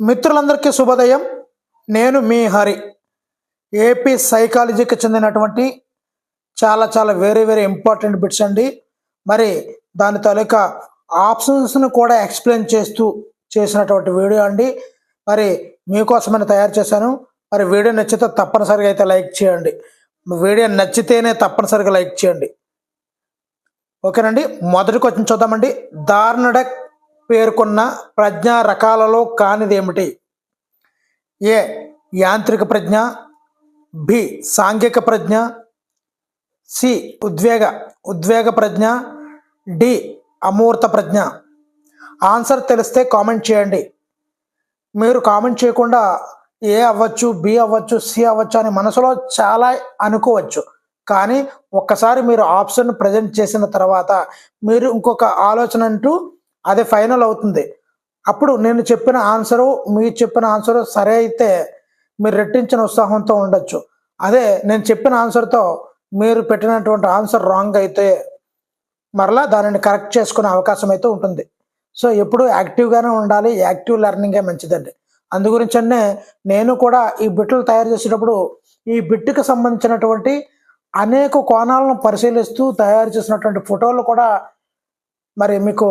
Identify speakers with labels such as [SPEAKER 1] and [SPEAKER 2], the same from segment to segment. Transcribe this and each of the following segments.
[SPEAKER 1] మిత్రులందరికీ శుభోదయం. నేను మీ హరి. ఏపీ సైకాలజీకి చెందినటువంటి చాలా వెరీ ఇంపార్టెంట్ బిట్స్ అండి. మరి దాని తాలూకా ఆప్షన్స్ను కూడా ఎక్స్ప్లెయిన్ చేసినటువంటి వీడియో అండి. మరి మీకోసమని తయారు చేశాను. మరి వీడియో నచ్చితే తప్పనిసరిగా అయితే లైక్ చేయండి. వీడియో నచ్చితేనే తప్పనిసరిగా లైక్ చేయండి. ఓకేనండి. మొదటి క్వశ్చన్ చూద్దామండి. దార్నడక్ పేర్కొన్న ప్రజ్ఞా రకాలలో కానిదేమిటి? ఏ యాంత్రిక ప్రజ్ఞ, బి సాంఘిక ప్రజ్ఞ, సి ఉద్వేగ ప్రజ్ఞ, డి అమూర్త ప్రజ్ఞ. ఆన్సర్ తెలిస్తే కామెంట్ చేయండి. మీరు కామెంట్ చేయకుండా ఏ అవ్వచ్చు, బి అవ్వచ్చు, సి అవ్వచ్చు అని మనసులో చాలా అనుకోవచ్చు. కానీ ఒక్కసారి మీరు ఆప్షన్ ప్రజెంట్ చేసిన తర్వాత మీరు ఇంకొక ఆలోచన అంటూ అది ఫైనల్ అవుతుంది. అప్పుడు నేను చెప్పిన ఆన్సరు, మీరు చెప్పిన ఆన్సరు సరే అయితే మీరు రెట్టించిన ఉత్సాహంతో ఉండొచ్చు. అదే నేను చెప్పిన ఆన్సర్తో మీరు పెట్టినటువంటి ఆన్సర్ రాంగ్ అయితే మరలా దానిని కరెక్ట్ చేసుకునే అవకాశం అయితే ఉంటుంది. సో ఎప్పుడు యాక్టివ్గానే ఉండాలి. యాక్టివ్ లెర్నింగే మంచిదండి. అందుగురించనే నేను కూడా ఈ బిట్లు తయారు చేసేటప్పుడు ఈ బిట్టుకు సంబంధించినటువంటి అనేక కోణాలను పరిశీలిస్తూ తయారు చేసినటువంటి ఫోటోలు కూడా మరి మీకు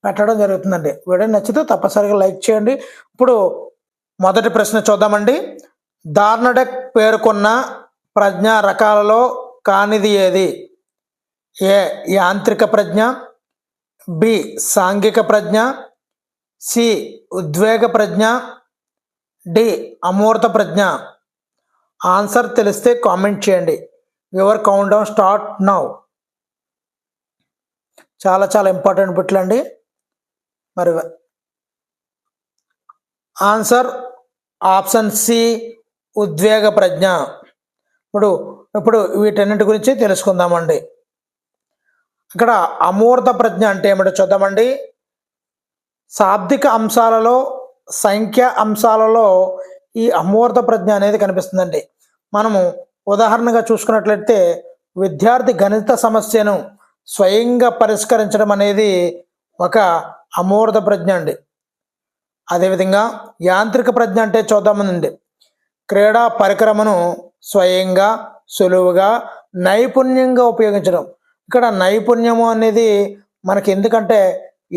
[SPEAKER 1] పెట్టడం జరుగుతుందండి. వీడియో నచ్చితే తప్పనిసరిగా లైక్ చేయండి. ఇప్పుడు మొదటి ప్రశ్న చూద్దామండి. దార్నడక్ పేర్కొన్న ప్రజ్ఞా రకాలలో కానిది ఏది? ఏ యాంత్రిక ప్రజ్ఞ, బి సాంఘిక ప్రజ్ఞ, సి ఉద్వేగ ప్రజ్ఞ, డి అమూర్త ప్రజ్ఞ. ఆన్సర్ తెలిస్తే కామెంట్ చేయండి. Your count down start now. చాలా ఇంపార్టెంట్ బిట్లు అండి. మరి ఆన్సర్ ఆప్షన్ సి ఉద్వేగ ప్రజ్ఞ. ఇప్పుడు వీటన్నిటి గురించి తెలుసుకుందామండి. ఇక్కడ అమూర్త ప్రజ్ఞ అంటే ఏమిటో చూద్దామండి. శాబ్దిక అంశాలలో, సంఖ్య అంశాలలో ఈ అమూర్త ప్రజ్ఞ అనేది కనిపిస్తుందండి. మనము ఉదాహరణగా చూసుకున్నట్లయితే విద్యార్థి గణిత సమస్యను స్వయంగా పరిష్కరించడం అనేది ఒక అమూర్త ప్రజ్ఞ అండి. అదేవిధంగా యాంత్రిక ప్రజ్ఞ అంటే చూద్దామండి. క్రీడా పరికరమును స్వయంగా, సులువుగా, నైపుణ్యంగా ఉపయోగించడం. ఇక్కడ నైపుణ్యము అనేది మనకి ఎందుకంటే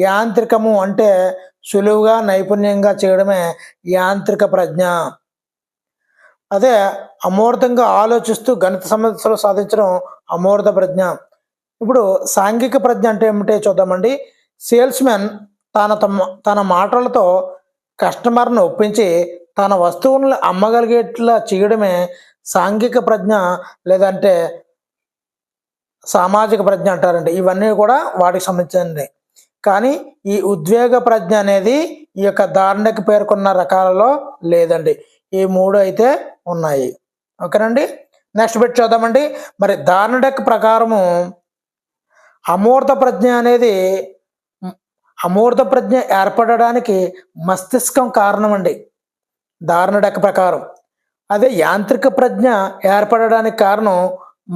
[SPEAKER 1] యాంత్రికము అంటే సులువుగా, నైపుణ్యంగా చేయడమే యాంత్రిక ప్రజ్ఞ. అదే అమూర్తంగా ఆలోచిస్తూ గణిత సమస్యలు సాధించడం అమూర్త ప్రజ్ఞ. ఇప్పుడు సాంఘిక ప్రజ్ఞ అంటే ఏమిటో చూద్దామండి. సేల్స్మెన్ తన మాటలతో కస్టమర్ను ఒప్పించి తన వస్తువులను అమ్మగలిగేట్లా చేయడమే సాంఘిక ప్రజ్ఞ, లేదంటే సామాజిక ప్రజ్ఞ అంటారండి. ఇవన్నీ కూడా వాటికి సంబంధించింది. కానీ ఈ ఉద్వేగ ప్రజ్ఞ అనేది ఈ యొక్క దార్నడక్ పేర్కొన్న రకాలలో లేదండి. ఈ మూడు అయితే ఉన్నాయి. ఓకేనండి. నెక్స్ట్ బిట్ చూద్దామండి. మరి దార్నడక్ ప్రకారము అమూర్త ప్రజ్ఞ ఏర్పడడానికి మస్తిష్కం కారణం అండి దార్నడక్ ప్రకారం. అదే యాంత్రిక ప్రజ్ఞ ఏర్పడడానికి కారణం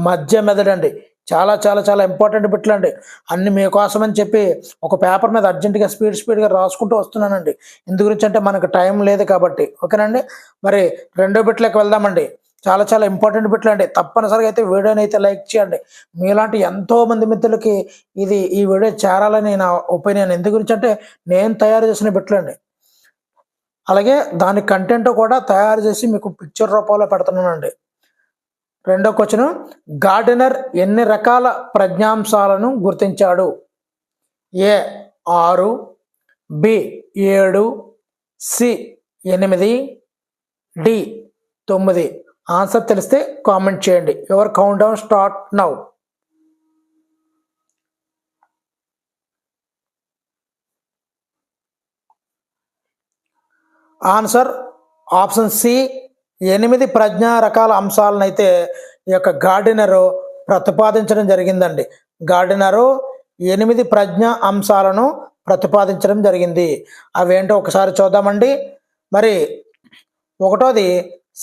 [SPEAKER 1] మధ్య మెదడండి. చాలా ఇంపార్టెంట్ బిట్లు అండి. అన్ని మీకోసం అని చెప్పి ఒక పేపర్ మీద అర్జెంటుగా స్పీడ్గా రాసుకుంటూ వస్తున్నానండి. ఇందు గురించి అంటే మనకు టైం లేదు కాబట్టి. ఓకేనండి. మరి రెండో బిట్లోకి వెళ్దామండి. చాలా ఇంపార్టెంట్ బిట్లు అండి. తప్పనిసరిగా అయితే వీడియోని అయితే లైక్ చేయండి. మీలాంటి ఎంతో మంది మిత్రులకి ఈ వీడియో చేరాలని నా ఒపీనియన్. ఎందు గురించి అంటే నేను తయారు చేసిన బిట్లు అండి. అలాగే దాని కంటెంట్ కూడా తయారు చేసి మీకు పిక్చర్ రూపంలో పెడుతున్నానండి. రెండో క్వశ్చన్. గార్డెనర్ ఎన్ని రకాల ప్రజ్ఞాంశాలను గుర్తించాడు? A 6, B 7, C 8, D 9. Answer తెలిస్తే కామెంట్ చేయండి. Your count down start now. Answer option C 8 ప్రజ్ఞా రకాల అంశాలను అయితే ఈ యొక్క గార్డెనరు ప్రతిపాదించడం జరిగిందండి. గార్డెనరు 8 ప్రజ్ఞా అంశాలను ప్రతిపాదించడం జరిగింది. అవేంటో ఒకసారి చూద్దామండి. మరి ఒకటోది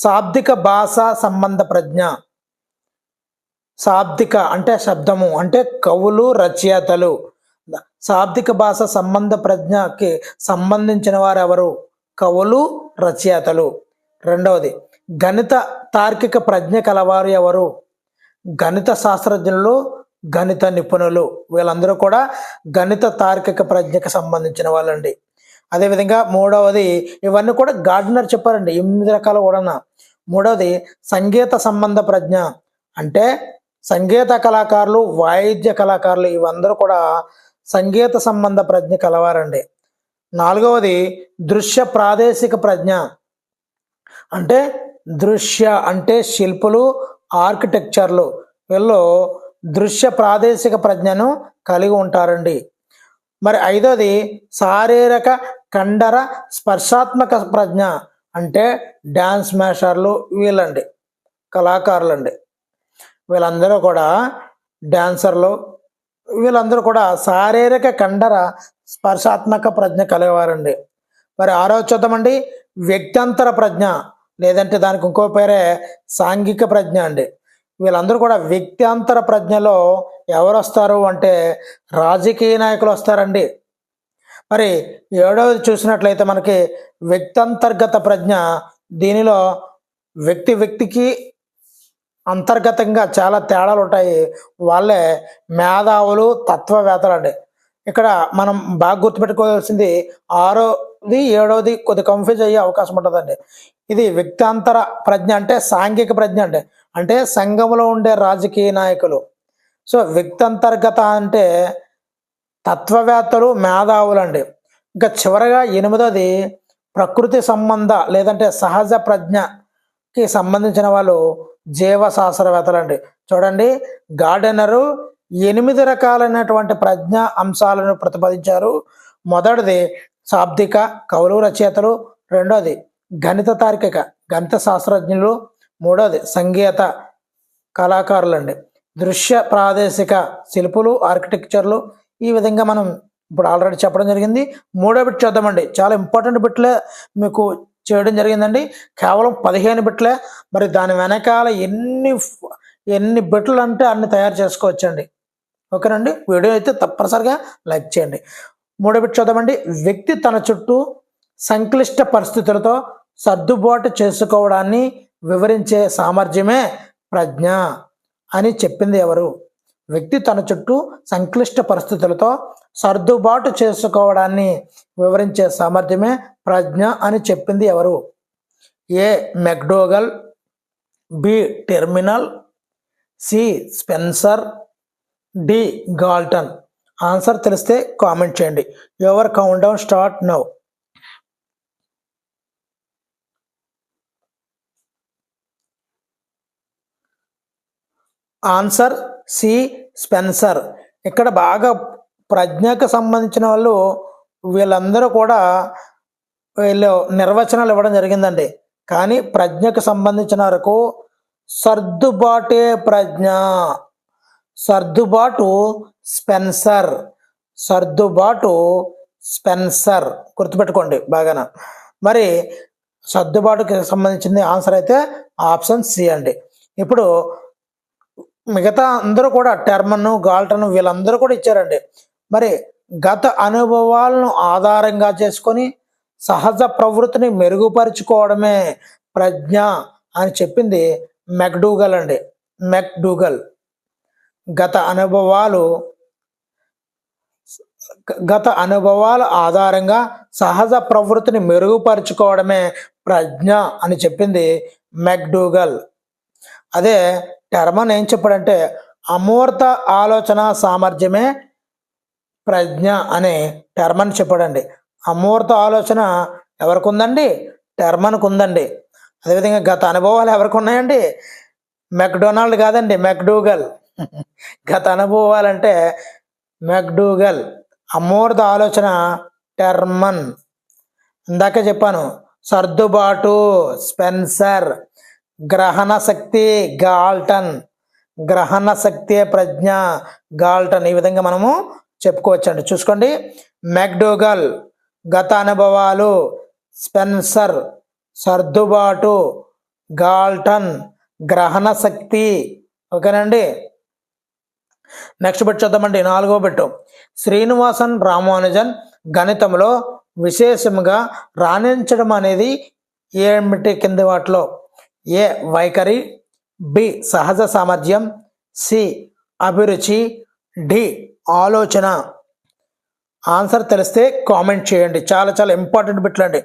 [SPEAKER 1] శాబ్దిక భాషా సంబంధ ప్రజ్ఞ. శాబ్దిక అంటే శబ్దము, అంటే కవులు, రచయితలు. శాబ్దిక భాష సంబంధ ప్రజ్ఞకి సంబంధించిన వారు ఎవరు కవులు రచయితలు. రెండవది గణిత తార్కిక ప్రజ్ఞ కలవారు ఎవరు? గణిత శాస్త్రజ్ఞులు, గణిత నిపుణులు. వీళ్ళందరూ కూడా గణిత తార్కిక ప్రజ్ఞకు సంబంధించిన వాళ్ళండి. అదేవిధంగా మూడవది, ఇవన్నీ కూడా గార్డనర్ చెప్పారండి, 8 రకాలు కూడా. మూడవది సంగీత సంబంధ ప్రజ్ఞ, అంటే సంగీత కళాకారులు, వాయిద్య కళాకారులు ఇవందరూ కూడా సంగీత సంబంధ ప్రజ్ఞ కలవారండి. నాలుగవది దృశ్య ప్రాదేశిక ప్రజ్ఞ, అంటే దృశ్య అంటే శిల్పులు, ఆర్కిటెక్చర్లు, వీళ్ళు దృశ్య ప్రాదేశిక ప్రజ్ఞను కలిగి ఉంటారండి. మరి ఐదోది శారీరక కండర స్పర్శాత్మక ప్రజ్ఞ, అంటే డ్యాన్స్ మాస్టర్లు వీళ్ళండి, కళాకారులండి. వీళ్ళందరూ కూడా డ్యాన్సర్లు, వీళ్ళందరూ కూడా శారీరక కండర స్పర్శాత్మక ప్రజ్ఞ కలిగేవారండి. మరి ఆరో చూద్దామండి, వ్యక్త్యంతర ప్రజ్ఞ, లేదంటే దానికి ఇంకో పేరే సాంఘిక ప్రజ్ఞ అండి. వీళ్ళందరూ కూడా వ్యక్త్యంతర ప్రజ్ఞలో ఎవరు వస్తారు అంటే రాజకీయ నాయకులు వస్తారండి. మరి ఏడవది చూసినట్లయితే మనకి వ్యక్తంతర్గత ప్రజ్ఞ, దీనిలో వ్యక్తికి అంతర్గతంగా చాలా తేడాలు ఉంటాయి. వాళ్ళే మేధావులు, తత్వవేత్తలు అండి. ఇక్కడ మనం బాగా గుర్తుపెట్టుకోవాల్సింది ఆరోది ఏడవది కొద్ది కన్ఫ్యూజ్ అయ్యే అవకాశం ఉంటుందండి. ఇది వ్యక్తాంతర ప్రజ్ఞ అంటే సాంఘిక ప్రజ్ఞ అండి, అంటే సంఘంలో ఉండే రాజకీయ నాయకులు. సో వ్యక్తంతర్గత అంటే తత్వవేత్తలు, మేధావులు అండి. ఇంకా చివరగా ఎనిమిదోది ప్రకృతి సంబంధ లేదంటే సహజ ప్రజ్ఞకి సంబంధించిన వాళ్ళు జీవశాస్త్రవేత్తలు అండి. చూడండి, గార్డెనరు 8 రకాలైనటువంటి ప్రజ్ఞ అంశాలను ప్రతిపాదించారు. మొదటిది శాబ్దిక, కవులు రచయితలు. రెండోది గణిత తార్కిక, గణిత శాస్త్రజ్ఞులు. మూడోది సంగీత కళాకారులండి. దృశ్య ప్రాదేశిక శిల్పులు, ఆర్కిటెక్చర్లు. ఈ విధంగా మనం ఇప్పుడు ఆల్రెడీ చెప్పడం జరిగింది. మూడో బిట్ చూద్దామండి, చాలా ఇంపార్టెంట్ బిట్లే మీకు చేయడం జరిగిందండి, కేవలం 15 బిట్లే. మరి దాని వెనకాల ఎన్ని బిట్లు అంటే అన్ని తయారు చేసుకోవచ్చండి. ఓకేనండి, వీడియో అయితే తప్పనిసరిగా లైక్ చేయండి. మూడో బిట్ చూద్దామండి, వ్యక్తి తన చుట్టూ సంక్లిష్ట పరిస్థితులతో సర్దుబాటు చేసుకోవడాన్ని వివరించే సామర్థ్యమే ప్రజ్ఞ అని చెప్పింది ఎవరు? వ్యక్తి తన చుట్టూ సంక్లిష్ట పరిస్థితులతో సర్దుబాటు చేసుకోవడాన్ని వివరించే సామర్థ్యమే ప్రజ్ఞ అని చెప్పింది ఎవరు? A McDougall, B Terman, C Spencer, D Galton. Answer తెలిస్తే కామెంట్ చేయండి. Your count down start now. Answer C Spencer. ఇక్కడ బాగా ప్రజ్ఞకు సంబంధించిన వాళ్ళు వీళ్ళందరూ కూడా వీళ్ళు నిర్వచనాలు ఇవ్వడం జరిగిందండి. కానీ ప్రజ్ఞకు సంబంధించిన వరకు సర్దుబాటే ప్రజ్ఞ, సర్దుబాటు స్పెన్సర్, సర్దుబాటు స్పెన్సర్, గుర్తుపెట్టుకోండి బాగాన. మరి సర్దుబాటుకి సంబంధించింది ఆన్సర్ అయితే ఆప్షన్ సి అండి. ఇప్పుడు మిగతా అందరూ కూడా టెర్మన్, గాల్టన్ వీళ్ళందరూ కూడా ఇచ్చారండి. మరి గత అనుభవాలను ఆధారంగా చేసుకొని సహజ ప్రవృత్తిని మెరుగుపరుచుకోవడమే ప్రజ్ఞ అని చెప్పింది మెక్డూగల్ అండి. మెక్డూగల్ గత అనుభవాల ఆధారంగా సహజ ప్రవృత్తిని మెరుగుపరుచుకోవడమే ప్రజ్ఞ అని చెప్పింది మెక్డూగల్. అదే టెర్మన్ ఏం చెప్పాడంటే అమూర్త ఆలోచన సామర్థ్యమే ప్రజ్ఞ అని టెర్మన్ చెప్పాడండి. అమూర్త ఆలోచన ఎవరికి ఉందండి? టెర్మన్కు ఉందండి. అదేవిధంగా గత అనుభవాలు ఎవరికి ఉన్నాయండి? మెక్డొనాల్డ్ కాదండి, మెక్డూగల్. గత అనుభవాలు అంటే మెక్డూగల్, అమూర్త ఆలోచన టెర్మన్. ఇందాక చెప్పాను, సర్దుబాటు స్పెన్సర్, గ్రహణ శక్తి గాల్టన్, గ్రహణ శక్తి ప్రజ్ఞ గాల్టన్. ఈ విధంగా మనము చెప్పుకోవచ్చండి. చూసుకోండి, మెక్డూగల్ గత అనుభవాలు, స్పెన్సర్ సర్దుబాటు, గాల్టన్ గ్రహణ శక్తి. ఓకేనండి. నెక్స్ట్ బిట్ చూద్దామండి, 4వ బిట్. శ్రీనివాసన్ రామానుజన్ గణితంలో విశేషముగా రాణించడం అనేది ఏమిటి కింది వాటిలో? ఏ వైఖరి, బి సహజ సామర్థ్యం, సి అభిరుచి, డి ఆలోచన. ఆన్సర్ తెలిస్తే కామెంట్ చేయండి. చాలా చాలా ఇంపార్టెంట్ బిట్లు అండి.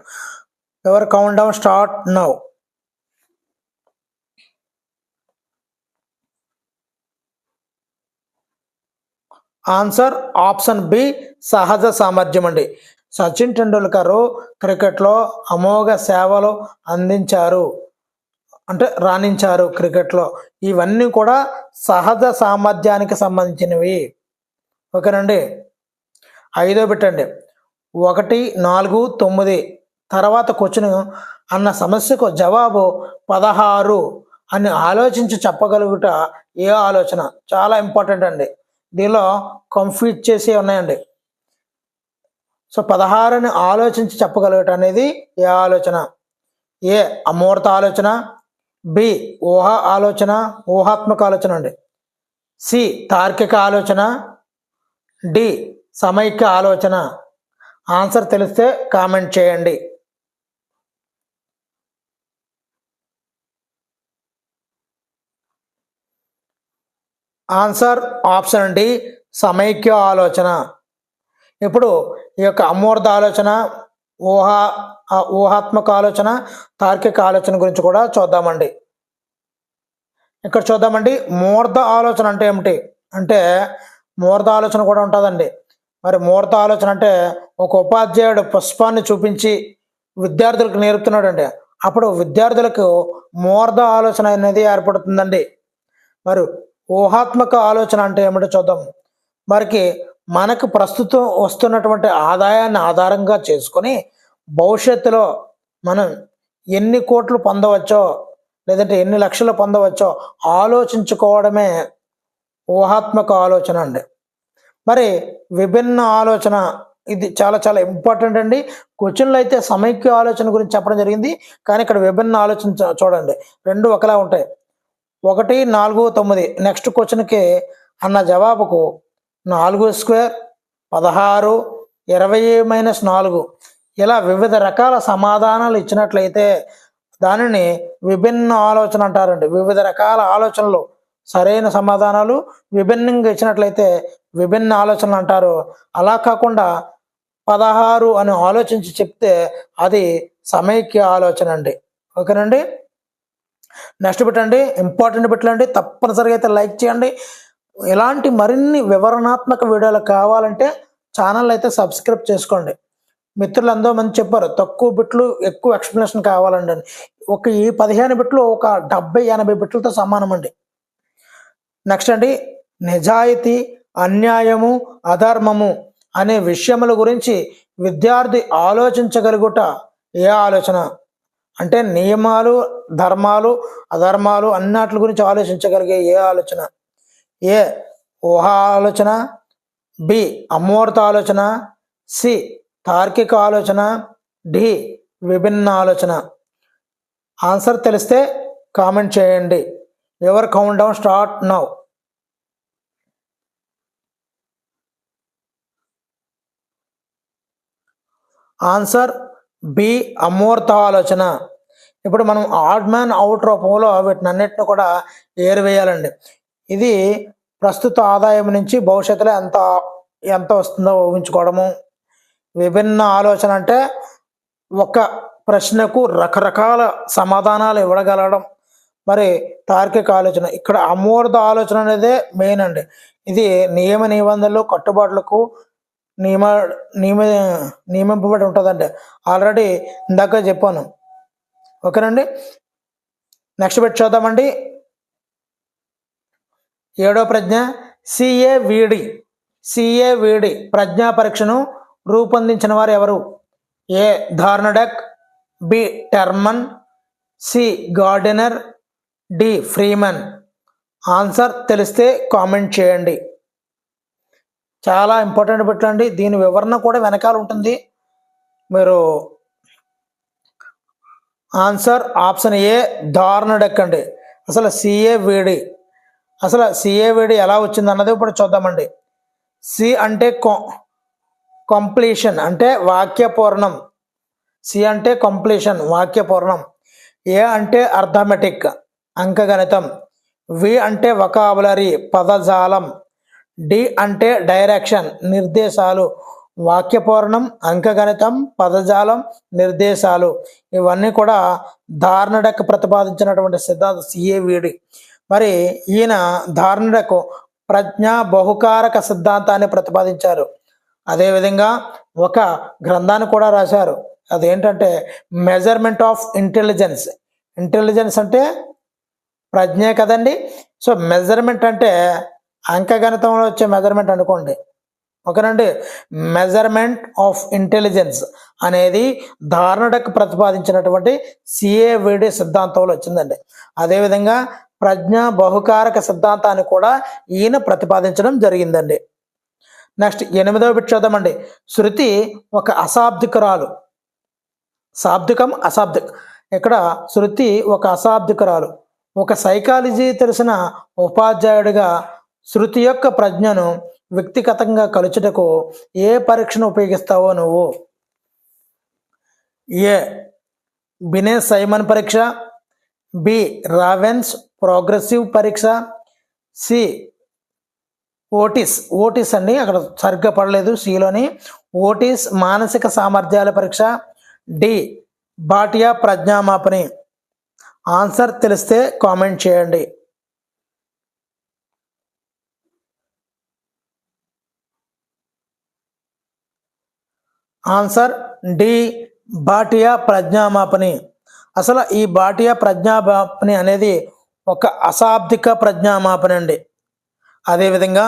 [SPEAKER 1] ఎవరు count down start now. Answer option B సహజ సామర్థ్యం అండి. సచిన్ టెండూల్కర్ క్రికెట్లో అమోఘ సేవలు అందించారు, అంటే రాణించారు క్రికెట్లో. ఇవన్నీ కూడా సహజ సామర్థ్యానికి సంబంధించినవి. ఓకేనండి. 5వ బిట్టండి. 1, 4, 9 తర్వాత క్వశ్చన్ అన్న సమస్యకు జవాబు 16 అని ఆలోచించి చెప్పగలుగుట ఏ ఆలోచన? చాలా ఇంపార్టెంట్ అండి. దీనిలో కన్ఫ్యూజ్ చేసి ఉన్నాయండి. సో 16ని ఆలోచించి చెప్పగలుగుట అనేది ఏ ఆలోచన? ఏ అమూర్త ఆలోచన, బి ఊహా ఆలోచన, ఊహాత్మక ఆలోచన అండి, సి తార్కిక ఆలోచన, డి సమైక్య ఆలోచన. ఆన్సర్ తెలిస్తే కామెంట్ చేయండి. ఆన్సర్ ఆప్షన్ డి సమైక్య ఆలోచన. ఇప్పుడు ఈ యొక్క అమూర్త ఆలోచన, ఊహాత్మక ఆలోచన, తార్కిక ఆలోచన గురించి కూడా చూద్దామండి. ఇక్కడ చూద్దామండి. మూర్త ఆలోచన అంటే ఏమిటి అంటే, మూర్త ఆలోచన కూడా ఉంటుందండి. మరి మూర్త ఆలోచన అంటే ఒక ఉపాధ్యాయుడు పుష్పాన్ని చూపించి విద్యార్థులకు నేర్పుతున్నాడు అండి. అప్పుడు విద్యార్థులకు మూర్త ఆలోచన అనేది ఏర్పడుతుందండి. మరి ఊహాత్మక ఆలోచన అంటే ఏమిటో చూద్దాం. మరికి మనకు ప్రస్తుతం వస్తున్నటువంటి ఆదాయాన్ని ఆధారంగా చేసుకొని భవిష్యత్తులో మనం ఎన్ని కోట్లు పొందవచ్చో, లేదంటే ఎన్ని లక్షలు పొందవచ్చో ఆలోచించుకోవడమే ఊహాత్మక ఆలోచన అండి. మరి విభిన్న ఆలోచన, ఇది చాలా చాలా ఇంపార్టెంట్ అండి. క్వశ్చన్లు అయితే సమైక్య ఆలోచన గురించి చెప్పడం జరిగింది, కానీ ఇక్కడ విభిన్న ఆలోచన చూడండి, రెండు ఒకలా ఉంటాయి. 1, 4, 9 నెక్స్ట్ క్వశ్చన్కి అన్న జవాబుకు 4 స్క్వేర్, 16, 20 - 4 ఇలా వివిధ రకాల సమాధానాలు ఇచ్చినట్లయితే దానిని విభిన్న ఆలోచన అంటారండి. వివిధ రకాల ఆలోచనలు, సరైన సమాధానాలు విభిన్నంగా ఇచ్చినట్లయితే విభిన్న ఆలోచనలు అంటారు. అలా కాకుండా 16 అని ఆలోచించి చెప్తే అది సమైక్య ఆలోచన అండి. ఓకేనండి. నెక్స్ట్ పెట్టండి, ఇంపార్టెంట్ పెట్టండి, తప్పనిసరిగా అయితే లైక్ చేయండి. ఇలాంటి మరిన్ని వివరణాత్మక వీడియోలు కావాలంటే ఛానల్ అయితే సబ్స్క్రైబ్ చేసుకోండి. మిత్రులు ఎంతో మంది చెప్పారు తక్కువ బిట్లు ఎక్కువ ఎక్స్ప్లెనేషన్ కావాలండి అని. ఈ 15 బిట్లు ఒక 70-80 బిట్లతో సమానం అండి. నెక్స్ట్ అండి, నిజాయితీ, అన్యాయము, అధర్మము అనే విషయముల గురించి విద్యార్థి ఆలోచించగలుగుట ఏ ఆలోచన? అంటే నియమాలు, ధర్మాలు, అధర్మాలు అన్నిటి గురించి ఆలోచించగలిగే ఏ ఆలోచన? ఏ ఊహా ఆలోచన, బి అమూర్త ఆలోచన, సి తార్కిక ఆలోచన, డి విభిన్న ఆలోచన. ఆన్సర్ తెలిస్తే కామెంట్ చేయండి. Your count down start now. Answer B అమూర్త ఆలోచన. ఇప్పుడు మనం ఆడ్ మ్యాన్ అవుట్ రూపంలో వీటిని అన్నిటిని కూడా ఏరివేయాలండి. ఇది ప్రస్తుత ఆదాయం నుంచి భవిష్యత్తులో ఎంత వస్తుందో ఊహించుకోవడము. విభిన్న ఆలోచన అంటే ఒక ప్రశ్నకు రకరకాల సమాధానాలు ఇవ్వగలగడం. మరి తార్కిక ఆలోచన, ఇక్కడ అమూర్త ఆలోచన అనేదే మెయిన్ అండి. ఇది నియమ నిబంధనలు, కట్టుబాట్లకు నియమింపబడి ఉంటుందండి. ఆల్రెడీ ఇందాక చెప్పాను. ఓకేనండి. నెక్స్ట్ పెట్టి చూద్దామండి. 7వ ప్రశ్న, సిఏవిడి ప్రజ్ఞా పరీక్షను రూపొందించిన వారు ఎవరు? A Thorndike, B Terman, C Gardner, D Freeman. Answer తెలిస్తే కామెంట్ చేయండి. చాలా ఇంపార్టెంట్ పెట్టండి. దీని వివరణ కూడా వెనకాల ఉంటుంది. మీరు ఆన్సర్ ఆప్షన్ ఏ థార్నడక్ అండి. అసలు సిఏవిడి ఎలా వచ్చింది అన్నది ఇప్పుడు చూద్దామండి. సి అంటే కంప్లీషన్ అంటే వాక్యపూర్ణం, సి అంటే కంప్లీషన్ వాక్యపూర్ణం, ఏ అంటే అర్థమెటిక్ అంకగణితం, వి అంటే వొకాబులరీ పదజాలం, డి అంటే డైరెక్షన్ నిర్దేశాలు, వాక్యపూర్ణం అంకగణితం పదజాలం నిర్దేశాలు ఇవన్నీ కూడా ధార్నడక్ ప్రతిపాదించినటువంటి సిద్ధాంత సిఏవిడి. మరి ఈయన ధార్నడక్ ప్రజ్ఞా బహుకారక సిద్ధాంతాన్ని ప్రతిపాదించారు. అదేవిధంగా ఒక గ్రంథాన్ని కూడా రాశారు, అదేంటంటే మెజర్మెంట్ ఆఫ్ ఇంటెలిజెన్స్. ఇంటెలిజెన్స్ అంటే ప్రజ్ఞే కదండి. సో మెజర్మెంట్ అంటే అంకగణితంలో వచ్చే మెజర్మెంట్ అనుకోండి, ఓకేనండి. మెజర్మెంట్ ఆఫ్ ఇంటెలిజెన్స్ అనేది ధార్నడక్ ప్రతిపాదించినటువంటి సిఏవిడి సిద్ధాంతంలో వచ్చిందండి. అదేవిధంగా ప్రజ్ఞా బహుకారక సిద్ధాంతాన్ని కూడా ఈయన ప్రతిపాదించడం జరిగిందండి. నెక్స్ట్ 8వ బిట్ చూద్దామండి. శృతి ఒక అశాబ్దికురాలు. శాబ్దికం అశాబ్దిక, ఇక్కడ శృతి ఒక అశాబ్దికురాలు. ఒక సైకాలజీ తెలిసిన ఉపాధ్యాయుడిగా శృతి యొక్క ప్రజ్ఞను వ్యక్తిగతంగా కలుచుటకు ఏ పరీక్షను ఉపయోగిస్తావో నువ్వు? ఏ బినే సైమన్ పరీక్ష, బి రావెన్స్ ప్రోగ్రెసివ్ పరీక్ష, సి ఓటిస్ అండి, అక్కడ సరిగ్గా పడలేదు సిలోని, ఓటిస్ మానసిక సామర్థ్యాల పరీక్ష, డి బాటియా ప్రజ్ఞామాపని. ఆన్సర్ తెలిస్తే కామెంట్ చేయండి. ఆన్సర్ డి బాటియా ప్రజ్ఞామాపని. అసలు ఈ బాటియా ప్రజ్ఞామాపని అనేది ఒక అశాబ్దిక ప్రజ్ఞామాపని అండి. అదేవిధంగా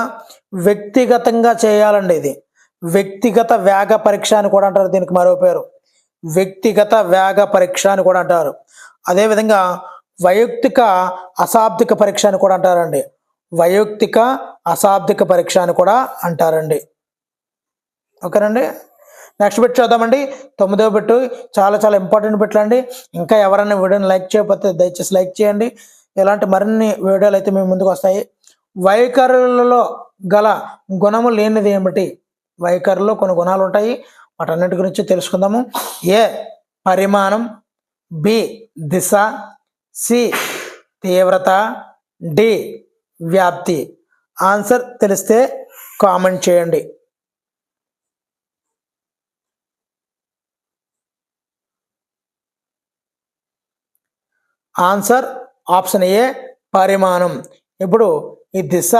[SPEAKER 1] వ్యక్తిగతంగా చేయాలండి. ఇది వ్యక్తిగత వేగ పరీక్ష అని కూడా అంటారు, దీనికి మరో పేరు వ్యక్తిగత వేగ పరీక్ష అని కూడా అంటారు. అదేవిధంగా వైయక్తిక అశాబ్దిక పరీక్ష అని కూడా అంటారండి, వైయక్తిక అశాబ్దిక పరీక్ష అని కూడా అంటారండి. ఓకేనండి. నెక్స్ట్ బిట్ చూద్దామండి. 9వ బిట్ చాలా చాలా ఇంపార్టెంట్ బిట్లు అండి. ఇంకా ఎవరైనా వీడియోని లైక్ చేయకపోతే దయచేసి లైక్ చేయండి. ఇలాంటి మరిన్ని వీడియోలు అయితే మేము ముందుకు వస్తాయి. వైఖరులలో గల గుణము లేనిది ఏమిటి? వైఖరులో కొన్ని గుణాలు ఉంటాయి, వాటన్నిటి గురించి తెలుసుకుందాము. ఏ పరిమాణం, బి దిశ, సి తీవ్రత, డి వ్యాప్తి. ఆన్సర్ తెలిస్తే కామెంట్ చేయండి. ఆన్సర్ ఆప్షన్ ఏ పరిమాణం. ఇప్పుడు ఈ దిశ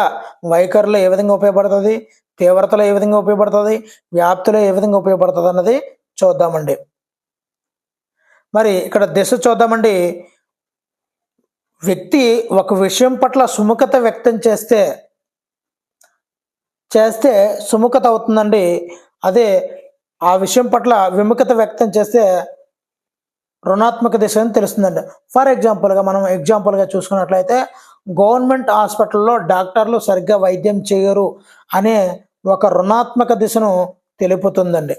[SPEAKER 1] వైఖరిలో ఏ విధంగా ఉపయోగపడుతుంది, తీవ్రతలో ఏ విధంగా ఉపయోగపడుతుంది, వ్యాప్తిలో ఏ విధంగా ఉపయోగపడుతుంది అన్నది చూద్దామండి. మరి ఇక్కడ దిశ చూద్దామండి. వ్యక్తి ఒక విషయం పట్ల సుముఖత వ్యక్తం చేస్తే సుముఖత అవుతుందండి. అదే ఆ విషయం పట్ల విముఖత వ్యక్తం చేస్తే రుణాత్మక దిశ అని తెలుస్తుందండి. ఫర్ ఎగ్జాంపుల్గా మనం ఎగ్జాంపుల్గా చూసుకున్నట్లయితే గవర్నమెంట్ హాస్పిటల్లో డాక్టర్లు సరిగ్గా వైద్యం చేయరు అనే ఒక రుణాత్మక దిశను తెలుపుతుందండి.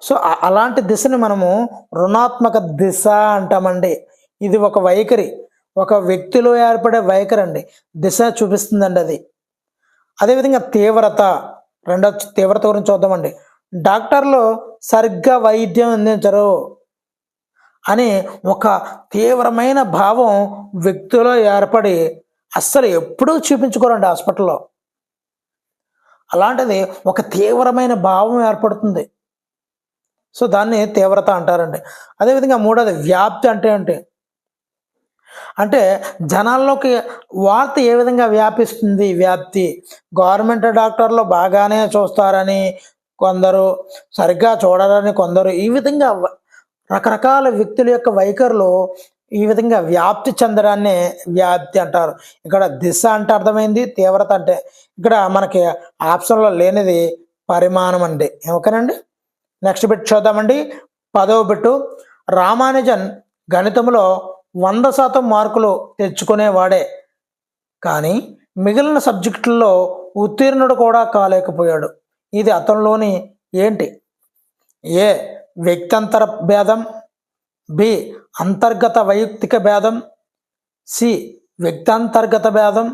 [SPEAKER 1] సో అలాంటి దిశని మనము రుణాత్మక దిశ అంటామండి. ఇది ఒక వైఖరి, ఒక వ్యక్తిలో ఏర్పడే వైఖరి అండి, దిశ చూపిస్తుందండి అది. అదేవిధంగా తీవ్రత, రెండో తీవ్రత గురించి చూద్దామండి. డాక్టర్లు సరిగ్గా వైద్యం అందించరు అని ఒక తీవ్రమైన భావం వ్యక్తిలో ఏర్పడి అస్సలు ఎప్పుడూ చూపించుకోరండి హాస్పిటల్లో. అలాంటిది ఒక తీవ్రమైన భావం ఏర్పడుతుంది. సో దాన్ని తీవ్రత అంటారండి. అదేవిధంగా మూడోది వ్యాప్తి అంటే ఏంటి అంటే జనాల్లోకి వార్త ఏ విధంగా వ్యాపిస్తుంది. వ్యాప్తి గవర్నమెంట్ డాక్టర్లు బాగానే చూస్తారని కొందరు, సరిగ్గా చూడాలని కొందరు, ఈ విధంగా రకరకాల వ్యక్తుల యొక్క వైఖరులు ఈ విధంగా వ్యాప్తి చెందడాన్ని వ్యాప్తి అంటారు. ఇక్కడ దిశ అంటే అర్థమైంది, తీవ్రత అంటే ఇక్కడ మనకి ఆప్షన్లో లేనిది పరిమాణం అండి. ఓకేనండి. నెక్స్ట్ బిట్ చూద్దామండి. 10వ బిట్టు. రామానుజన్ గణితంలో 100% మార్కులు తెచ్చుకునేవాడే, కానీ మిగిలిన సబ్జెక్టుల్లో ఉత్తీర్ణుడు కూడా కాలేకపోయాడు. ఇది అతనిలోని ఏంటి? ఏ వ్యక్తంతర భేదం, బి అంతర్గత వైయక్తిక భేదం, సి వ్యక్తాంతర్గత భేదం,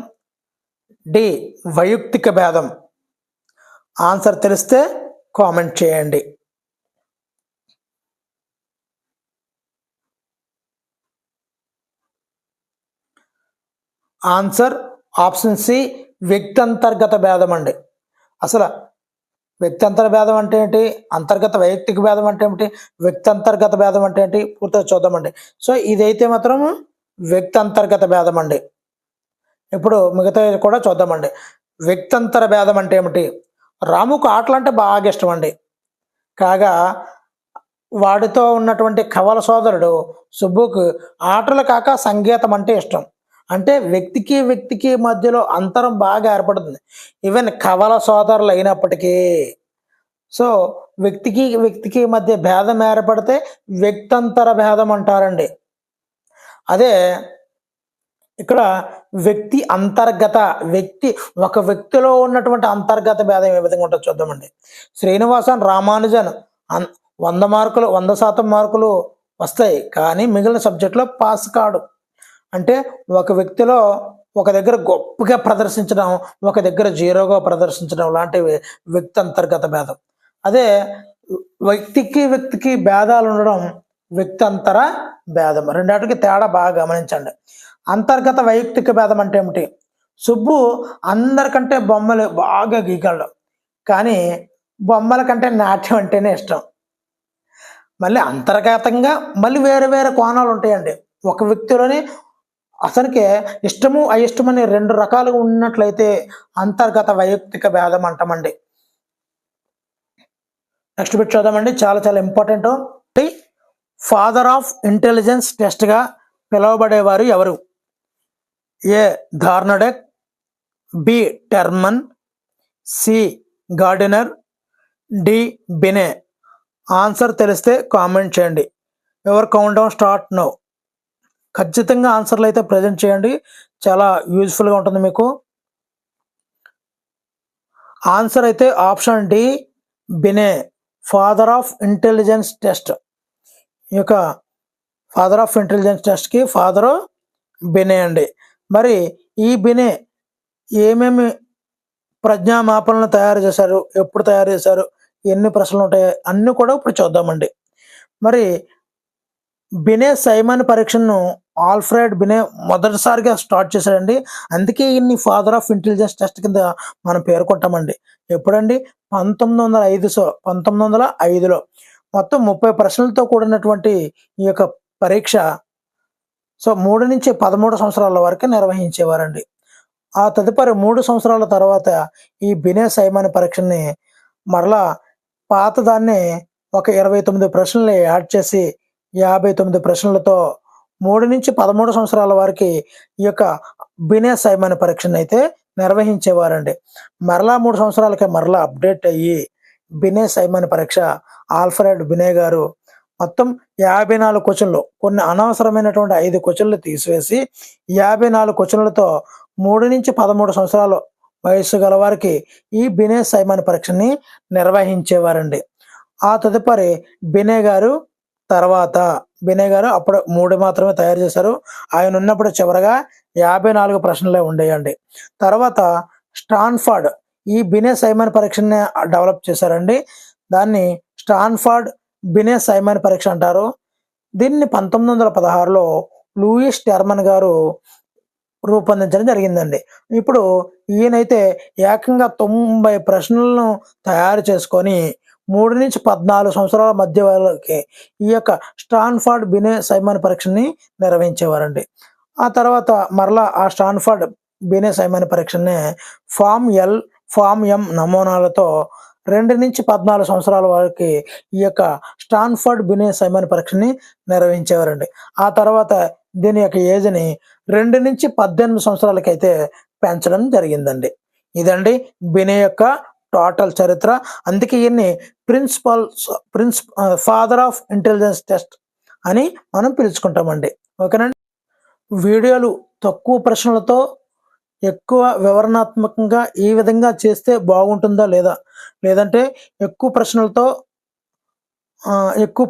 [SPEAKER 1] డి వైయక్తిక భేదం. ఆన్సర్ తెలిస్తే కామెంట్ చేయండి. ఆన్సర్ ఆప్షన్ సి, వ్యక్తి అంతర్గత భేదం అండి. అసలు వ్యక్తి అంతర్ భేదం అంటే ఏంటి, అంతర్గత వైయక్తిక భేదం అంటే ఏమిటి, వ్యక్తి అంతర్గత భేదం అంటే ఏంటి పూర్తిగా చూద్దామండి. సో ఇదైతే మాత్రం వ్యక్తి అంతర్గత భేదం అండి. ఇప్పుడు మిగతా కూడా చూద్దామండి. వ్యక్తంతర భేదం అంటే ఏమిటి, రాముకు ఆటలు అంటే బాగా ఇష్టం అండి. కాగా వాడితో ఉన్నటువంటి కవల సోదరుడు సుబ్బుకు ఆటలు కాక సంగీతం అంటే ఇష్టం. అంటే వ్యక్తికి మధ్యలో అంతరం బాగా ఏర్పడుతుంది, ఈవెన్ కవల సోదరులు అయినప్పటికీ. సో వ్యక్తికి మధ్య భేదం ఏర్పడితే వ్యక్తంతర భేదం అంటారండి. అదే ఇక్కడ వ్యక్తి అంతర్గత, ఒక వ్యక్తిలో ఉన్నటువంటి అంతర్గత భేదం ఏ విధంగా ఉంటుందో చూద్దామండి. శ్రీనివాసన్ రామానుజన్ 100% మార్కులు వస్తాయి, కానీ మిగిలిన సబ్జెక్టులో పాస్ కాడు. అంటే ఒక వ్యక్తిలో ఒక దగ్గర గొప్పగా ప్రదర్శించడం, ఒక దగ్గర జీరోగా ప్రదర్శించడం లాంటివి వ్యక్తి అంతర్గత భేదం. అదే వ్యక్తికి భేదాలు ఉండడం వ్యక్తి అంతర భేదం. రెండాటికి తేడా బాగా గమనించండి. అంతర్గత వైయక్తిక భేదం అంటే ఏమిటి, సుబ్బు అందరికంటే బొమ్మలు బాగా గీయగలడు, కానీ బొమ్మల కంటే నాట్యం అంటేనే ఇష్టం. మళ్ళీ అంతర్గతంగా మళ్ళీ వేరే కోణాలు ఉంటాయండి. ఒక వ్యక్తిలోని అతనికి ఇష్టము అయిష్టమని 2 రకాలుగా ఉన్నట్లయితే అంతర్గత వైయక్తిక భేదం అంటామండి. నెక్స్ట్ బిట్ చూద్దామండి, చాలా ఇంపార్టెంట్. ఫాదర్ ఆఫ్ ఇంటెలిజెన్స్ టెస్ట్గా పిలువబడేవారు ఎవరు? A Thorndike, B Terman, C Gardner, D Binet. Answer తెలిస్తే కామెంట్ చేయండి. ఎవరు కౌంట్ డౌన్ స్టార్ట్ నౌ. ఖచ్చితంగా ఆన్సర్లు అయితే ప్రజెంట్ చేయండి, చాలా యూజ్ఫుల్గా ఉంటుంది మీకు. ఆన్సర్ అయితే option D Binet, father of intelligence test. ఈ యొక్క ఫాదర్ ఆఫ్ ఇంటెలిజెన్స్ టెస్ట్కి ఫాదరు బినే అండి. మరి ఈ బినే ఏమేమి ప్రజ్ఞామాపనలు తయారు చేశారు, ఎప్పుడు తయారు చేశారు, ఎన్ని ప్రశ్నలు ఉంటాయి అన్నీ కూడా ఇప్పుడు చూద్దామండి. మరి బినే సైమన్ పరీక్షను ఆల్ఫ్రెడ్ బినే మొదటిసారిగా స్టార్ట్ చేశాడండి. అందుకే ఇన్ని ఫాదర్ ఆఫ్ ఇంటెలిజెన్స్ టెస్ట్ కింద మనం పేర్కొంటామండి. ఎప్పుడండి, 1905లో మొత్తం 30 ప్రశ్నలతో కూడినటువంటి ఈ యొక్క పరీక్ష 3 నుంచి 13 సంవత్సరాల వరకు నిర్వహించేవారండి. ఆ తదుపరి 3 సంవత్సరాల తర్వాత ఈ బినే సైమన్ పరీక్షని మరలా పాతదాన్ని ఒక 29 ప్రశ్నలు యాడ్ చేసి 59 ప్రశ్నలతో 3 నుంచి 13 సంవత్సరాల వరకు ఈ యొక్క బినే సైమన్ పరీక్షను అయితే నిర్వహించేవారండి. మరలా 3 సంవత్సరాలకి మరలా అప్డేట్ అయ్యి బినే సైమన్ పరీక్ష ఆల్ఫ్రెడ్ బినే గారు మొత్తం 54 క్వశ్చన్లు, కొన్ని అనవసరమైనటువంటి 5 క్వశ్చన్లు తీసివేసి 54 క్వశ్చన్లతో 3 నుంచి 13 సంవత్సరాలు వయస్సు గల వారికి ఈ బినే సైమన్ పరీక్షని నిర్వహించేవారండి. ఆ తదుపరి బినే గారు అప్పుడు 3 మాత్రమే తయారు చేశారు. ఆయన ఉన్నప్పుడు చివరగా 54 ప్రశ్నలే ఉండేయండి. తర్వాత స్టాన్ఫర్డ్ ఈ బినే సైమన్ పరీక్షని డెవలప్ చేశారండి. దాన్ని స్టాన్ఫర్డ్ బినే సైమన్ పరీక్ష అంటారు. దీన్ని 1916లో లూయిస్ టెర్మన్ గారు రూపొందించడం జరిగిందండి. ఇప్పుడు ఈయనైతే ఏకంగా 90 ప్రశ్నలను తయారు చేసుకొని 3 నుంచి 14 సంవత్సరాల మధ్య వాళ్ళకి ఈ యొక్క స్టాన్ఫర్డ్ బినే సైమన్ పరీక్షని నిర్వహించేవారండి. ఆ తర్వాత మరలా ఆ స్టాన్ఫర్డ్ బినే సైమన్ పరీక్షని ఫామ్ ఎం నమూనాలతో 2 నుంచి 14 సంవత్సరాల వరకు ఈ యొక్క స్టాన్ఫర్డ్ బినే సైమన్ పరీక్షని నిర్వహించేవారండి. ఆ తర్వాత దీని యొక్క ఏజ్ని 2 నుంచి 18 సంవత్సరాలకైతే పెంచడం జరిగిందండి. ఇదండి బినే యొక్క టోటల్ చరిత్ర. అందుకే ఈయన్ని ఫాదర్ ఆఫ్ ఇంటెలిజెన్స్ టెస్ట్ అని మనం పిలుచుకుంటామండి. ఓకేనండి. వీడియోలు తక్కువ ప్రశ్నలతో ఎక్కువ వివరణాత్మకంగా ఈ విధంగా చేస్తే బాగుంటుందా లేదంటే ఎక్కువ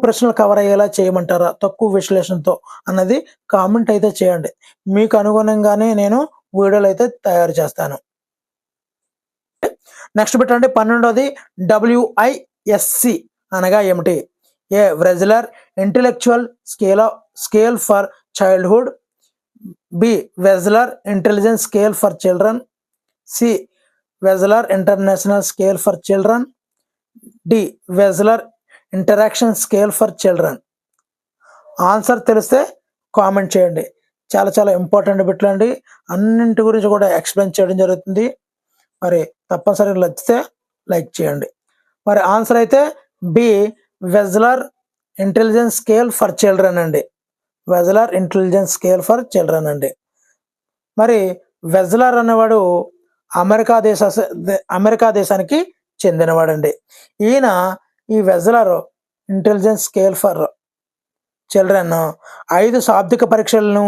[SPEAKER 1] ప్రశ్నలు కవర్ అయ్యేలా చేయమంటారా తక్కువ విశ్లేషణతో అన్నది కామెంట్ అయితే చేయండి. మీకు అనుగుణంగానే నేను వీడియోలు అయితే తయారు చేస్తాను. నెక్స్ట్ పెట్టండి 12వది WISC అనగా ఏమిటి? A Wechsler intellectual scale for childhood, B Wechsler intelligence scale for children, C Wechsler international scale for children, D Wechsler interaction scale for children. Answer తెలిస్తే కామెంట్ చేయండి. చాలా చాలా ఇంపార్టెంట్ బిట్లు అండి. అన్నింటి గురించి కూడా ఎక్స్ప్లెయిన్ చేయడం జరుగుతుంది. మరి తప్పనిసరిగా నచ్చితే లైక్ చేయండి. మరి ఆన్సర్ అయితే B Wechsler intelligence scale for children అండి. Wechsler intelligence scale for children అండి. మరి వెజ్లర్ అనేవాడు అమెరికా దేశానికి చెందినవాడండి. ఈయన ఈ Wechsler intelligence scale for children 5 శాబ్దిక పరీక్షలను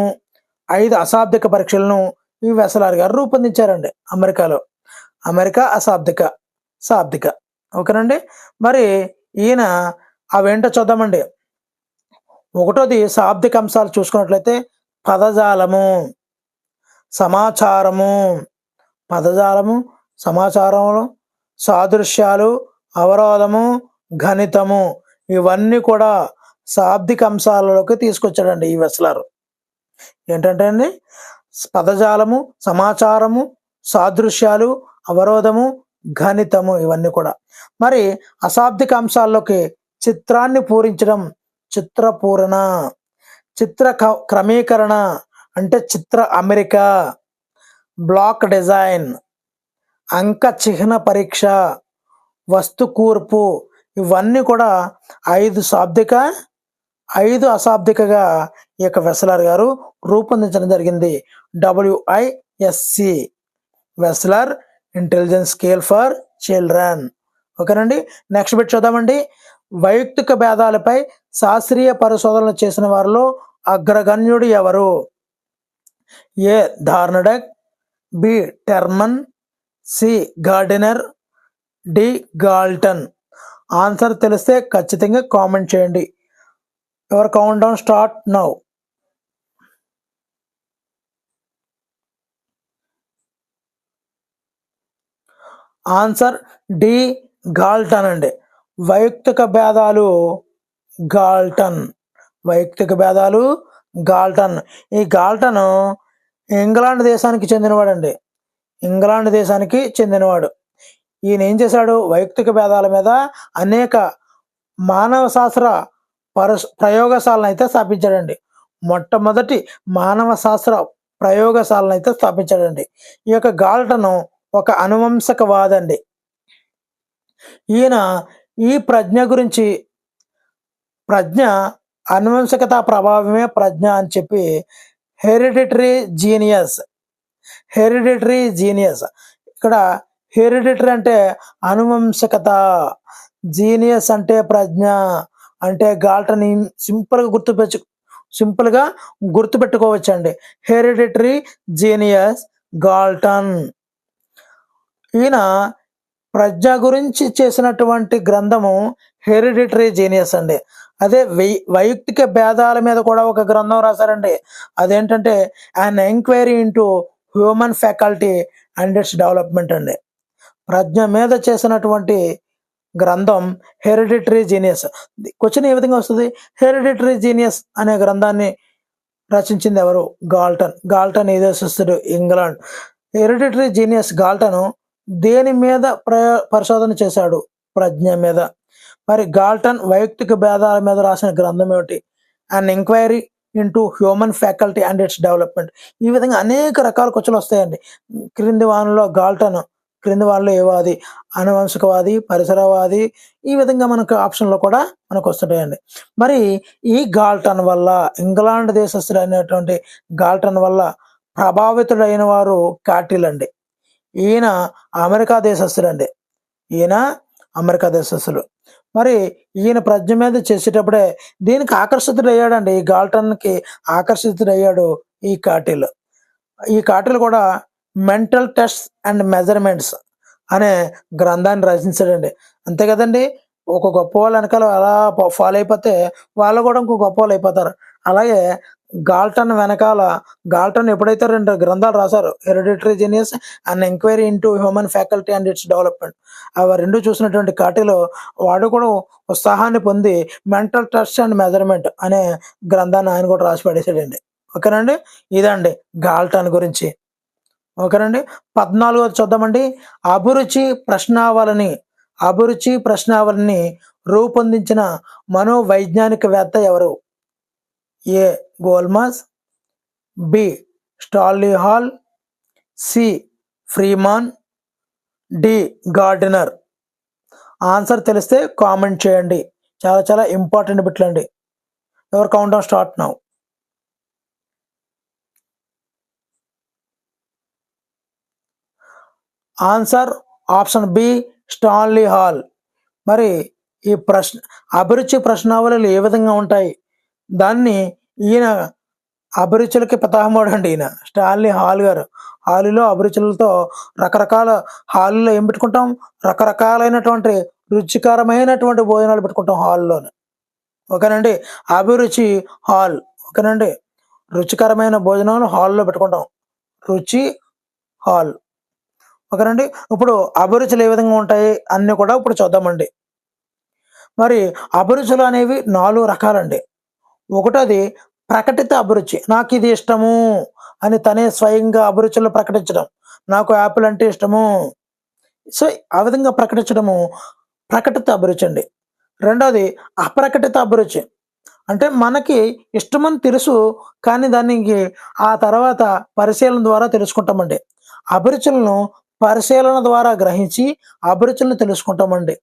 [SPEAKER 1] 5 అశాబ్దిక పరీక్షలను ఈ వెస్లర్ గారు రూపొందించారండి. అమెరికా శాబ్దిక ఓకేనండి. మరి ఈయన అవేంటో చూద్దామండి. 1వది శాబ్దిక అంశాలు చూసుకున్నట్లయితే పదజాలము, సమాచారము, సాదృశ్యాలు, అవరోధము, గణితము ఇవన్నీ కూడా శాబ్దిక అంశాలలోకి తీసుకొచ్చాడండి ఈ వెస్లర్. ఏంటంటే అండి పదజాలము, సమాచారము, సాదృశ్యాలు, అవరోధము, గణితము ఇవన్నీ కూడా. మరి అశాబ్దిక అంశాల్లోకి చిత్రాన్ని పూరించడం, చిత్రపూరణ, చిత్ర క్రమీకరణ అంటే చిత్ర అమరిక, బ్లాక్ డిజైన్, అంక చిహ్న పరీక్ష, వస్తు కూర్పు ఇవన్నీ కూడా 5 శాబ్దిక 5 అశాబ్దికగా ఈ యొక్క వెస్లర్ గారు రూపొందించడం జరిగింది. WISC Wechsler intelligence scale for children. ఓకేనండి. నెక్స్ట్ బిట్ చూద్దామండి. వైయక్తిక భేదాలపై శాస్త్రీయ పరిశోధనలు చేసిన వారిలో అగ్రగణ్యుడు ఎవరు? A Thorndike, B Terman, C Gardner, D Galton. Answer తెలిస్తే ఖచ్చితంగా కామెంట్ చేయండి. Your count down start now. Answer D Galton అండి. వైయక్తిక భేదాలు గాల్టన్. ఈ గాల్టన్ ఇంగ్లాండ్ దేశానికి చెందినవాడు. ఈయన ఏం చేశాడు? వైయక్తిక భేదాల మీద అనేక మానవ శాస్త్ర ప్రయోగశాలను అయితే స్థాపించాడండి. మొట్టమొదటి మానవ శాస్త్ర ప్రయోగశాలను అయితే స్థాపించాడండి. ఈ యొక్క గాల్టన్ ఒక అనువంశకవాదండి. ఈయన ఈ ప్రజ్ఞ అనువంశకత ప్రభావమే ప్రజ్ఞ అని చెప్పి హెరిడిటరీ జీనియస్. ఇక్కడ హెరిడిటరీ అంటే అనువంశకత, జీనియస్ అంటే ప్రజ్ఞ. అంటే గాల్టన్ సింపుల్గా గుర్తుపెట్టుకోవచ్చండి. Hereditary genius Galton. ఈయన ప్రజ్ఞ గురించి చేసినటువంటి గ్రంథము హెరిడిటరీ జీనియస్ అండి. అదే వైయక్తిక భేదాల మీద కూడా ఒక గ్రంథం రాశారండి. అదేంటంటే అన్ enquiry into human faculty and its development అండి. ప్రజ్ఞ మీద చేసినటువంటి గ్రంథం హెరిడిటరీ జీనియస్. క్వశ్చన్ ఏ విధంగా వస్తుంది? హెరిడిటరీ జీనియస్ అనే గ్రంథాన్ని రచించింది ఎవరు? గాల్టన్ ఏ దేశస్థుడు? ఇంగ్లాండ్. హెరిడిటరీ జీనియస్ గాల్టన్ దేని మీద పరిశోధన చేశాడు? ప్రజ్ఞ మీద. మరి గాల్టన్ వైయక్తిక భేదాల మీద రాసిన గ్రంథం ఏమిటి? అన్ enquiry into human faculty and its development. ఈ విధంగా అనేక రకాల క్వశ్చన్లు వస్తాయండి. క్రింది వానిలో ఏవాది? అనువంశకవాది, పరిసరవాది. ఈ విధంగా మనకు ఆప్షన్లో కూడా మనకు వస్తుంటాయండి. మరి ఈ గాల్టన్ వల్ల, ఇంగ్లాండ్ దేశస్థుడు అయినటువంటి గాల్టన్ వల్ల ప్రభావితుడైన వారు కాటిల్ అండి. ఈయన అమెరికా దేశస్థుడు. మరి ఈయన ప్రజ్ఞ మీద చేసేటప్పుడే దీనికి ఆకర్షితుడయ్యాడండి. ఈ గాల్టన్కి ఆకర్షితుడయ్యాడు ఈ కాటిల్. ఈ కాటిల్ కూడా మెంటల్ టెస్ట్ అండ్ మెజర్మెంట్స్ అనే గ్రంథాన్ని రచించాడండి. అంతే కదండి. ఒక గొప్ప వాళ్ళ వెనకాల అలా ఫాలో అయిపోతే వాళ్ళు కూడా ఇంకో గొప్ప వాళ్ళు అయిపోతారు. అలాగే గాల్టన్ ఎప్పుడైతే 2 గ్రంథాలు రాశారో, hereditary genius and enquiry into human faculty and its development, అవి 2 చూసినటువంటి కాటిలో వాడు కూడా ఉత్సాహాన్ని పొంది మెంటల్ టెస్ట్ అండ్ మెజర్మెంట్ అనే గ్రంథాన్ని ఆయన కూడా రాసి పడేసాడండి. ఓకేనండి, ఇదండి గాల్టన్ గురించి. ఓకేనండి, 14వది చూద్దామండి. అభిరుచి ప్రశ్నావళిని రూపొందించిన మనోవైజ్ఞానికవేత్త ఎవరు? ఏ గోల్మాస్, B Stanley Hall, C Freeman, D Gardner. Answer తెలిస్తే కామెంట్ చేయండి. చాలా చాలా ఇంపార్టెంట్ బిట్లు అండి. Your count down start now. Answer option B Stanley Hall. మరి ఈ అభిరుచి ప్రశ్నావళులు ఏ విధంగా ఉంటాయి? దాన్ని ఈయన అభిరుచులకి పితామహుడు అండి ఈయన స్టాన్లీ హాల్ గారు. హాలులో అభిరుచులతో రకరకాల హాలులో ఏం పెట్టుకుంటాం? రకరకాలైనటువంటి రుచికరమైనటువంటి భోజనాలు పెట్టుకుంటాం హాల్లోనే. ఓకేనండి, అభిరుచి హాల్. ఓకేనండి, రుచికరమైన భోజనాలు హాల్లో పెట్టుకుంటాం, రుచి హాల్. ఓకేనండి, ఇప్పుడు అభిరుచులు ఏ విధంగా ఉంటాయి అన్నీ కూడా ఇప్పుడు చూద్దామండి. మరి అభిరుచులు అనేవి 4 రకాలండి. ఒకటోది ప్రకటిత అభిరుచి, నాకు ఇది ఇష్టము అని తనే స్వయంగా అభిరుచులు ప్రకటించడం. నాకు యాపిల్ అంటే ఇష్టము, సో ఆ విధంగా ప్రకటించడము ప్రకటిత అభిరుచి అండి. రెండోది అప్రకటిత అభిరుచి, అంటే మనకి ఇష్టమని తెలుసు కానీ దానికి ఆ తర్వాత పరిశీలన ద్వారా తెలుసుకుంటామండి. అభిరుచులను పరిశీలన ద్వారా గ్రహించి అభిరుచులను తెలుసుకుంటామండి.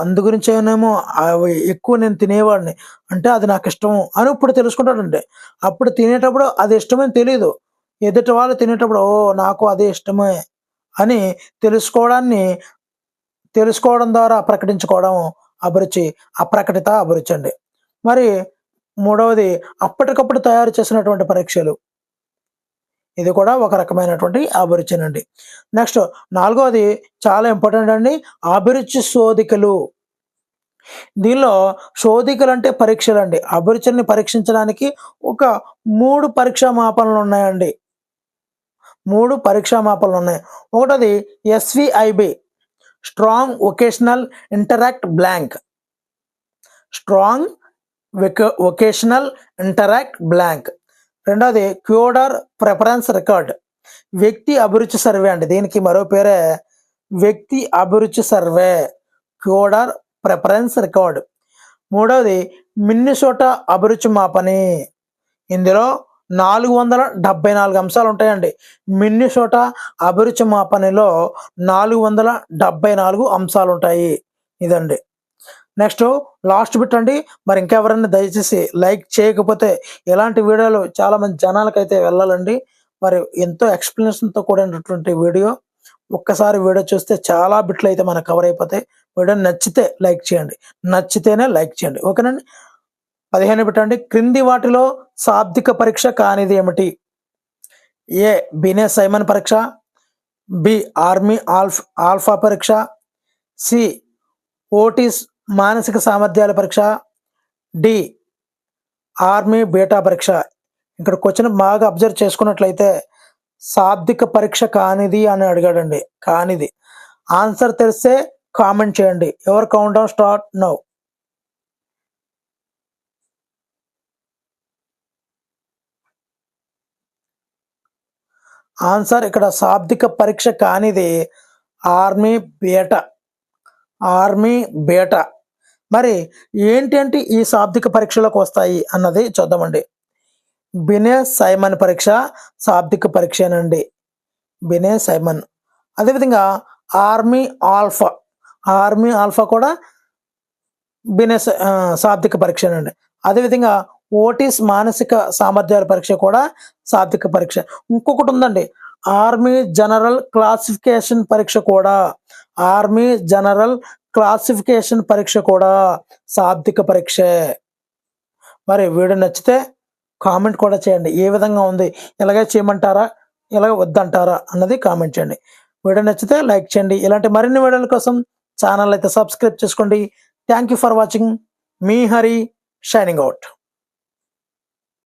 [SPEAKER 1] అందు గురించేనేమో అవి ఎక్కువ నేను తినేవాడిని, అంటే అది నాకు ఇష్టము అని ఇప్పుడు తెలుసుకుంటాడండి. అప్పుడు తినేటప్పుడు అది ఇష్టమని తెలియదు, ఎదుటి వాళ్ళు తినేటప్పుడు నాకు అదే ఇష్టమే అని తెలుసుకోవడం ద్వారా ప్రకటించుకోవడం అభిరుచి, అప్రకటిత అభిరుచి అండి. మరి మూడవది అప్పటికప్పుడు తయారు చేసినటువంటి పరీక్షలు, ఇది కూడా ఒక రకమైనటువంటి అభిరుచినండి. నెక్స్ట్ 4వది చాలా ఇంపార్టెంట్ అండి, అభిరుచి శోధికలు. దీనిలో శోధికలు అంటే పరీక్షలు అండి. అభిరుచిని పరీక్షించడానికి ఒక 3 పరీక్షా మాపనలు ఉన్నాయండి. 3 పరీక్షా మాపనలు ఉన్నాయి. ఒకటోది SVIB, strong vocational interact blank. Strong vocational interact blank. రెండోది క్యూడర్ ప్రిఫరెన్స్ రికార్డ్, వ్యక్తి అభిరుచి సర్వే అండి. దీనికి మరో పేరే వ్యక్తి అభిరుచి సర్వే, క్యూడర్ ప్రిఫరెన్స్ రికార్డ్. మూడవది మిన్నెసోటా అభిరుచి మాపని. ఇందులో 474 అంశాలు ఉంటాయండి. మిన్నెసోటా అభిరుచి మాపనిలో 474 అంశాలు ఉంటాయి. ఇదండి. నెక్స్ట్ లాస్ట్ బిట్ అండి. మరి ఇంకెవరైనా దయచేసి లైక్ చేయకపోతే ఇలాంటి వీడియోలు చాలా మంది జనాలకైతే వెళ్ళాలండి. మరి ఎంతో ఎక్స్ప్లెనేషన్తో కూడినటువంటి వీడియో. ఒక్కసారి వీడియో చూస్తే చాలా బిట్లు అయితే మనకు కవర్ అయిపోతాయి. వీడియో నచ్చితే లైక్ చేయండి, నచ్చితేనే లైక్ చేయండి. ఓకేనండి. 15 బిట్ అండి. క్రింది వాటిలో శాబ్దిక పరీక్ష కానిది ఏమిటి? ఏ బినే సైమన్ పరీక్ష, బి ఆర్మీ ఆల్ఫా పరీక్ష, సి ఓటిస్ మానసిక సామర్థ్యాల పరీక్ష, డి ఆర్మీ బీటా పరీక్ష. ఇక్కడ క్వశ్చన్ బాగా అబ్జర్వ్ చేసుకున్నట్లయితే శాబ్దిక పరీక్ష కానిది అని అడిగాడండి. కానిది. ఆన్సర్ తెలిస్తే కామెంట్ చేయండి. Your count down start now. Answer ఇక్కడ శాబ్దిక పరీక్ష కానిది ఆర్మీ బీటా. మరి ఏంటంటే ఈ శాబ్దిక పరీక్షలోకి వస్తాయి అన్నది చూద్దామండి. బినే సైమన్ పరీక్ష శాబ్దిక పరీక్షనండి, బినే సైమన్. అదేవిధంగా ఆర్మీ ఆల్ఫా కూడా బినే శాబ్దిక పరీక్షనండి. అదేవిధంగా ఓటిస్ మానసిక సామర్థ్యాల పరీక్ష కూడా శాబ్దిక పరీక్ష. ఇంకొకటి ఉందండి, ఆర్మీ జనరల్ క్లాసిఫికేషన్ పరీక్ష కూడా, ఆర్మీ జనరల్ క్లాసిఫికేషన్ పరీక్ష కూడా శాబ్దిక పరీక్షే. మరి వీడియో నచ్చితే కామెంట్ కూడా చేయండి. ఏ విధంగా ఉంది, ఇలాగే చేయమంటారా, ఇలాగ వద్దంటారా అన్నది కామెంట్ చేయండి. వీడియో నచ్చితే లైక్ చేయండి. ఇలాంటి మరిన్ని వీడియోల కోసం ఛానల్ అయితే సబ్స్క్రైబ్ చేసుకోండి. Thank you for watching. Me Hari shining out.